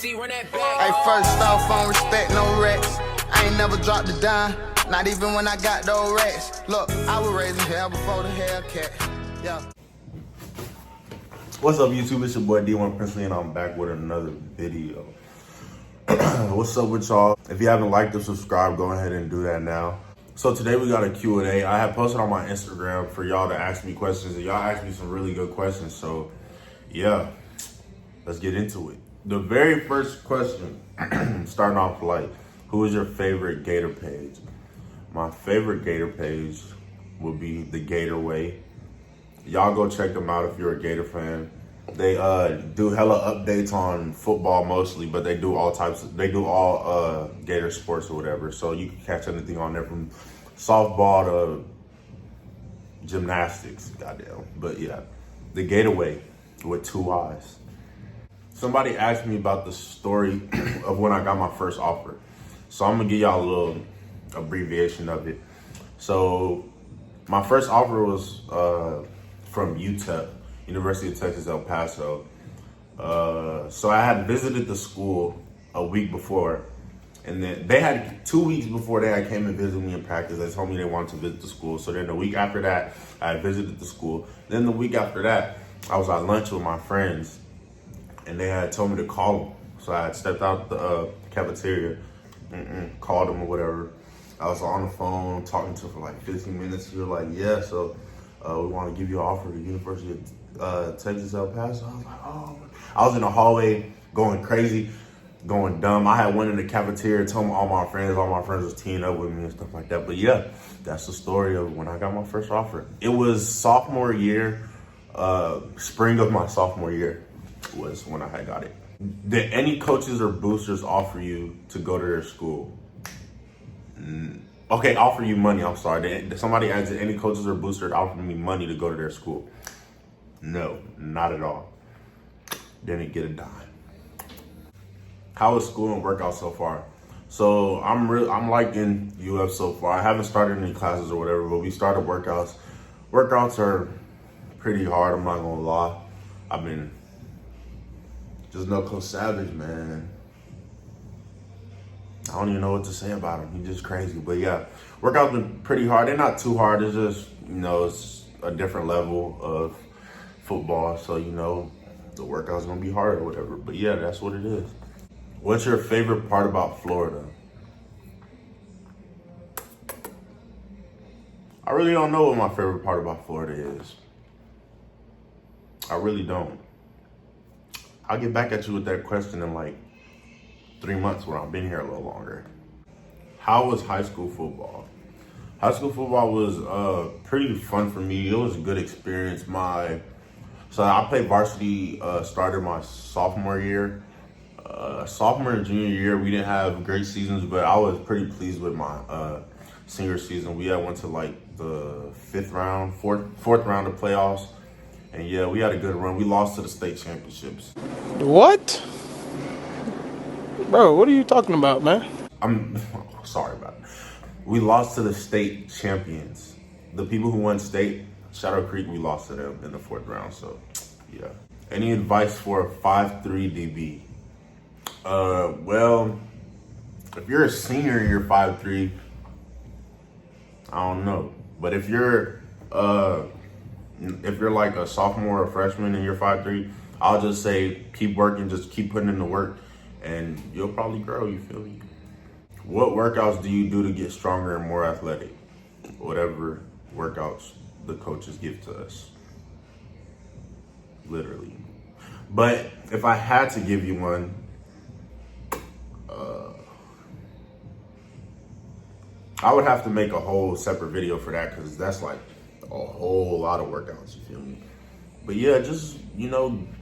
see, run that back. Hey, first off, on respect, no racks. I ain't never dropped a dime, not even when I got those racks. Look, I was raising hell before the Hellcat. Yeah. What's up, YouTube? It's your boy D1 Princely, and I'm back with another video. What's up with y'all? If you haven't liked or subscribed, go ahead and do that now. So today we got a Q&A. I have posted on my Instagram for y'all to ask me questions, and y'all asked me some really good questions. So yeah, let's get into it. The very first question, starting off light, who is your favorite Gator page? My favorite Gator page would be the Gator Way. Y'all go check them out if you're a Gator fan. They do hella updates on football mostly, but they do all Gator sports or whatever. So you can catch anything on there from softball to gymnastics, goddamn. But yeah, the Gator Way with 2 eyes. Somebody asked me about the story of when I got my first offer. So I'm gonna give y'all a little abbreviation of it. So my first offer was from UTEP, University of Texas, El Paso. So I had visited the school a week before, and then they had 2 weeks before they came and visited me in practice. They told me they wanted to visit the school. So then the week after that, I visited the school. Then the week after that, I was at lunch with my friends, and they had told me to call them. So I had stepped out the cafeteria, called them or whatever. I was on the phone talking to them for like 15 minutes. We were like, yeah, so we want to give you an offer to the University of Texas, El Paso. I was like, oh. I was in the hallway going crazy, going dumb. I had went in the cafeteria, told all my friends was teeing up with me and stuff like that. But yeah, that's the story of when I got my first offer. It was sophomore year, spring of my sophomore year was when I had got it. Did any coaches or boosters offer you to go to their school? Okay, offer you money, I'm sorry. Somebody asked, did any coaches or boosters offer me money to go to their school? No, not at all. Didn't get a dime. How is school and workout so far? So I'm liking UF so far. I haven't started any classes or whatever, but we started workouts. Workouts are pretty hard, I'm not gonna lie. I've been just no Coach Savage, man. I don't even know what to say about him. He's just crazy. But yeah, workouts been pretty hard. They're not too hard. It's just, it's a different level of football. So, the workout's gonna be hard or whatever. But yeah, that's what it is. What's your favorite part about Florida? I really don't know what my favorite part about Florida is. I really don't. I'll get back at you with that question in like 3 months when I've been here a little longer. How was high school football? High school football was pretty fun for me. It was a good experience. So I played varsity, started my sophomore year. Sophomore and junior year, we didn't have great seasons, but I was pretty pleased with my senior season. We had went to like the fourth round of playoffs. And yeah, we had a good run. We lost to the state championships. What? Bro, what are you talking about, man? I'm sorry about it. We lost to the state champions. The people who won state, Shadow Creek, we lost to them in the 4th round. So, yeah. Any advice for a 5'3" DB? Well, if you're a senior and you're 5'3", I don't know. But if you're like a sophomore or freshman and you're 5'3", I'll just say keep working, just keep putting in the work, and you'll probably grow, you feel me? What workouts do you do to get stronger and more athletic? Whatever workouts the coaches give to us. Literally. But if I had to give you one, I would have to make a whole separate video for that because that's like a whole lot of workouts, you feel me? But yeah, just,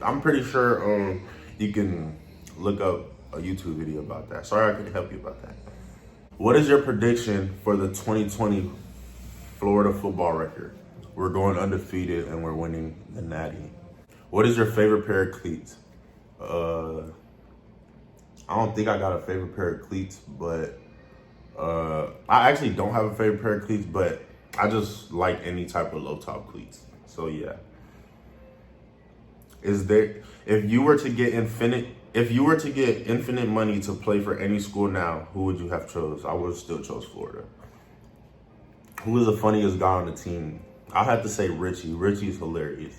I'm pretty sure you can look up a YouTube video about that. Sorry I couldn't help you about that. What is your prediction for the 2020 Florida football record? We're going undefeated and we're winning the Natty. What is your favorite pair of cleats? I don't think I got a favorite pair of cleats, but I actually don't have a favorite pair of cleats, but I just like any type of low top cleats. So yeah. If you were to get infinite If you were to get infinite money to play for any school now, who would you have chose? I would have still chose Florida. Who is the funniest guy on the team? I have to say Richie. Richie's hilarious.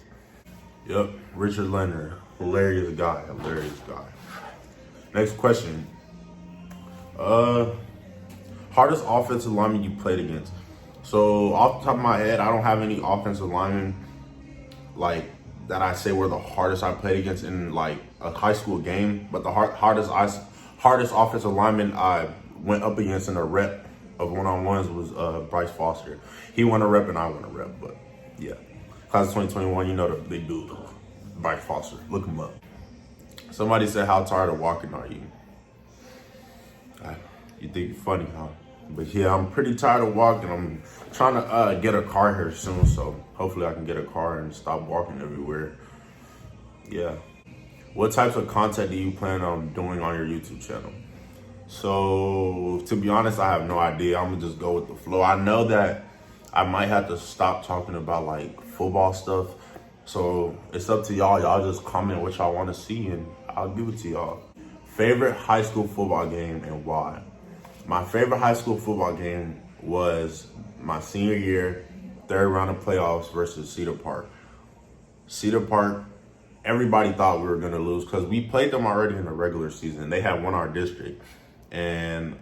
Yep, Richard Leonard. Hilarious guy. Next question. Hardest offensive lineman you played against? So off the top of my head, I don't have any offensive linemen like that I say were the hardest I played against in like a high school game. But the hardest offensive lineman I went up against in a rep of one-on-ones was Bryce Foster. He won a rep and I won a rep, but yeah. Class of 2021, you know the big dude, Bryce Foster. Look him up. Somebody said, how tired of walking are you? You think you're funny, huh? But yeah, I'm pretty tired of walking. I'm trying to get a car here soon, so hopefully I can get a car and stop walking everywhere. Yeah. What types of content do you plan on doing on your YouTube channel? So, to be honest, I have no idea. I'm gonna just go with the flow. I know that I might have to stop talking about like football stuff. So it's up to y'all. Y'all just comment what y'all want to see and I'll give it to y'all. Favorite high school football game and why? My favorite high school football game was my senior year, third round of playoffs versus Cedar Park. Cedar Park, everybody thought we were gonna lose because we played them already in the regular season. They had won our district and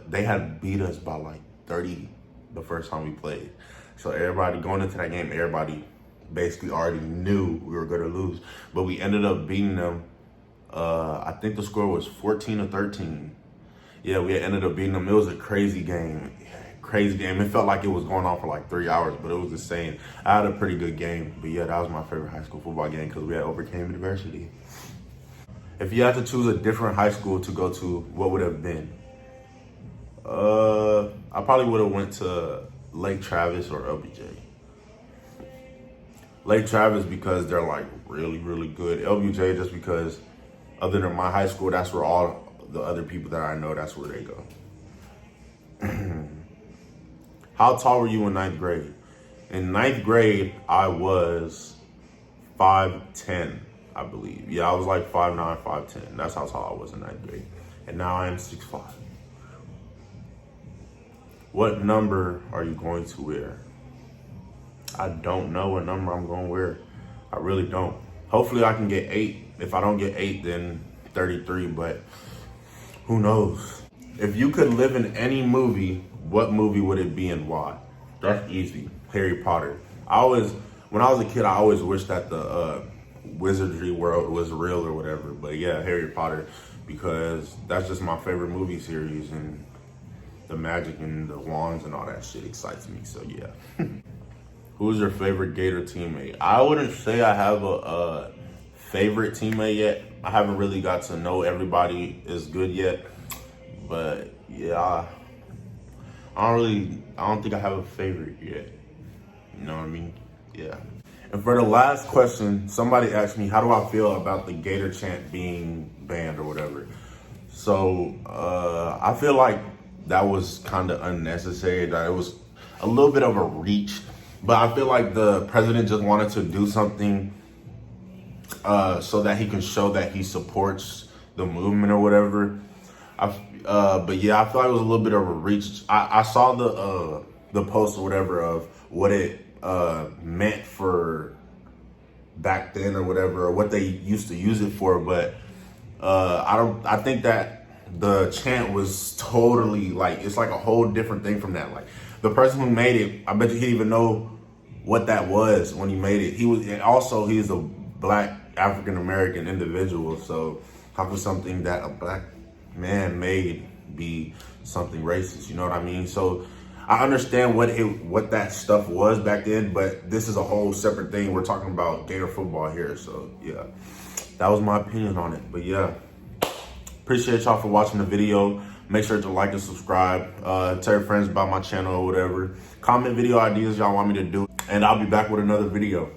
they had beat us by like 30 the first time we played. So everybody going into that game, everybody basically already knew we were gonna lose. But we ended up beating them. I think the score was 14-13. Yeah, we ended up beating them. It was a crazy game. It felt like it was going on for like 3 hours, but it was insane. I had a pretty good game. But yeah, that was my favorite high school football game because we had overcame adversity. If you had to choose a different high school to go to, what would it have been? I probably would have went to Lake Travis or LBJ. Lake Travis because they're like really, really good. LBJ just because other than my high school, that's where all the other people that I know, that's where they go. How tall were you in 9th grade? In 9th grade, I was 5'10", I believe. Yeah, I was like 5'9", 5'10". That's how tall I was in 9th grade. And now I am 6'5". What number are you going to wear? I don't know what number I'm going to wear. I really don't. Hopefully I can get 8. If I don't get 8, then 33, but who knows? If you could live in any movie, what movie would it be and why? That's easy. Harry Potter. When I was a kid, I always wished that the wizardry world was real or whatever. But yeah, Harry Potter, because that's just my favorite movie series, and the magic and the wands and all that shit excites me. So yeah. Who's your favorite Gator teammate? I wouldn't say I have a favorite teammate yet. I haven't really got to know everybody as good yet. But yeah, I don't think I have a favorite yet. You know what I mean? Yeah. And for the last question, somebody asked me, how do I feel about the Gator chant being banned or whatever? So I feel like that was kind of unnecessary, that it was a little bit of a reach. But I feel like the president just wanted to do something so that he can show that he supports the movement or whatever. But yeah, I feel like it was a little bit of a reach. I saw the post or whatever of what it meant for back then or whatever, or what they used to use it for. But I think that the chant was totally like, it's like a whole different thing from that. Like the person who made it, I bet you he didn't even know what that was when he made it. He's a black African American individual. So how could something that a black man made be something racist? You know what I mean? So I understand what that stuff was back then, but this is a whole separate thing. We're talking about Gator football here. So yeah, that was my opinion on it. But yeah, appreciate y'all for watching the video. Make sure to like and subscribe. Tell your friends about my channel or whatever. Comment video ideas y'all want me to do, and I'll be back with another video.